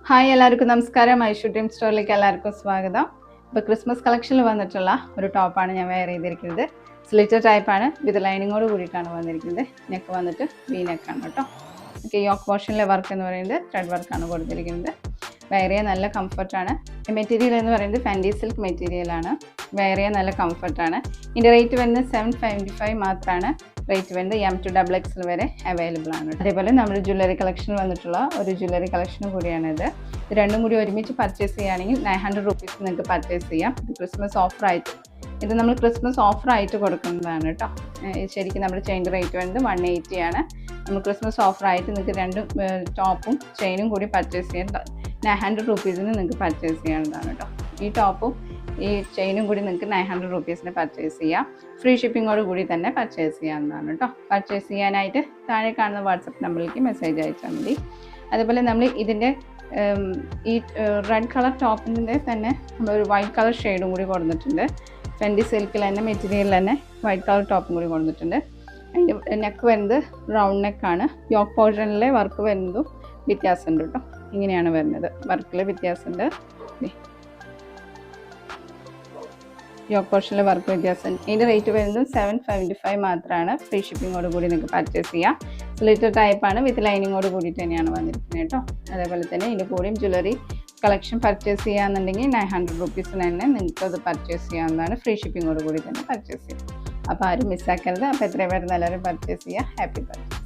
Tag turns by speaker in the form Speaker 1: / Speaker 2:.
Speaker 1: Hi എല്ലാവർക്കും നമസ്കാരം. Aishu dream സ്റ്റോറിലേക്ക് എല്ലാവർക്കും സ്വാഗതം. ഇപ്പോൾ ക്രിസ്മസ് കളക്ഷനിൽ വന്നിട്ടുള്ള ഒരു ടോപ്പാണ് ഞാൻ വെയർ ചെയ്തിരിക്കുന്നത്. സ്ലിറ്റർ ടൈപ്പാണ്, വിത്ത് ലൈനിങ്ങോട് കൂടിയിട്ടാണ് വന്നിരിക്കുന്നത്. നെക്ക് വന്നിട്ട് വി നെക്കാണ് കേട്ടോ. ഓക്കെ, യോക്ക് പോർഷനിലെ വർക്ക് എന്ന് പറയുന്നത് ത്രെഡ് വർക്കാണ് കൊടുത്തിരിക്കുന്നത്. വെയർ ചെയ്യാൻ നല്ല കംഫർട്ടാണ്. മെറ്റീരിയൽ എന്ന് പറയുന്നത് ഫാൻഡി സിൽക്ക് മെറ്റീരിയലാണ്. വെയർ ചെയ്യാൻ നല്ല കംഫർട്ടാണ്. ഇതിൻ്റെ റേറ്റ് വരുന്നത് 775 മാത്രമാണ്. റേറ്റ് വരുന്നത് M to XXL വരെ അവൈലബിൾ ആണ്. അതേപോലെ നമ്മുടെ ജ്വല്ലറി കളക്ഷനിൽ വന്നിട്ടുള്ള ഒരു ജ്വല്ലറി കളക്ഷനും കൂടിയാണിത്. ഇത് രണ്ടും കൂടി ഒരുമിച്ച് പർച്ചേസ് ചെയ്യുകയാണെങ്കിൽ 900 റുപ്പീസ് നിങ്ങൾക്ക് പർച്ചേസ് ചെയ്യാം. ഇത് ക്രിസ്മസ് ഓഫറായിട്ട് നമ്മൾ ക്രിസ്മസ് ഓഫറായിട്ട് കൊടുക്കുന്നതാണ് കേട്ടോ. ശരിക്കും നമ്മുടെ ചെയിൻ്റെ റേറ്റ് വരുന്നത് 180 ആണ്. നമ്മൾ ക്രിസ്മസ് ഓഫറായിട്ട് നിങ്ങൾക്ക് രണ്ട് ടോപ്പും ചെയിനും കൂടി പർച്ചേസ് ചെയ്യാൻ 900 റുപ്പീസിന് നിങ്ങൾക്ക് പർച്ചേസ് ചെയ്യാവുന്നതാണ് കേട്ടോ. ഈ ടോപ്പും ഈ ചെയിനും കൂടി നിങ്ങൾക്ക് 900 റുപ്പീസിന് പർച്ചേസ് ചെയ്യാം. ഫ്രീ ഷിപ്പിങ്ങോട് കൂടി തന്നെ പർച്ചേസ് ചെയ്യാവുന്നതാണ് കേട്ടോ. പർച്ചേസ് ചെയ്യാനായിട്ട് താഴെ കാണുന്ന വാട്സപ്പ് നമ്പറിലേക്ക് മെസ്സേജ് അയച്ചാൽ മതി. അതുപോലെ നമ്മൾ ഇതിൻ്റെ ഈ റെഡ് കളർ ടോപ്പിൻ്റെ തന്നെ നമ്മളൊരു വൈറ്റ് കളർ ഷെയ്ഡും കൂടി കൊടുത്തിട്ടുണ്ട്. ഫെൻഡി സിൽക്കിൽ തന്നെ മെറ്റീരിയലിൽ തന്നെ വൈറ്റ് കളർ ടോപ്പും കൂടി കൊടുത്തിട്ടുണ്ട്. അതിൻ്റെ നെക്ക് വരുന്നത് റൗണ്ട് നെക്കാണ്. യോക്ക് പോർഷനിലെ വർക്ക് വരുന്നതും വ്യത്യാസമുണ്ട് കേട്ടോ. ഇങ്ങനെയാണ് വരുന്നത്, വർക്കിൽ വ്യത്യാസമുണ്ട്. യോക്ക് പോർഷനിലെ വർക്ക് വ്യത്യാസം. ഇതിൻ്റെ റേറ്റ് വരുന്നത് 775 മാത്രമാണ്. ഫ്രീ ഷിപ്പിങ്ങോട് കൂടി നിങ്ങൾക്ക് പർച്ചേസ് ചെയ്യാം. സ്ലിറ്റർ ടൈപ്പാണ്, വിത്ത് ലൈനിങ്ങോട് കൂടിയിട്ട് തന്നെയാണ് വന്നിരിക്കുന്നത് കേട്ടോ. അതേപോലെ തന്നെ ഇതിൻ്റെ കൂടെയും ജ്വല്ലറി കളക്ഷൻ പർച്ചേസ് ചെയ്യാന്നുണ്ടെങ്കിൽ 900 റുപ്പീസിന് തന്നെ നിങ്ങൾക്ക് അത് പർച്ചേസ് ചെയ്യാവുന്നതാണ്. ഫ്രീ ഷിപ്പിങ്ങോട് കൂടി തന്നെ പർച്ചേസ് ചെയ്യാം. അപ്പോൾ ആരും മിസ്സാക്കരുത്. അപ്പോൾ എത്രയും പേര് എല്ലാവരും പർച്ചേസ് ചെയ്യുക. Happy purchase.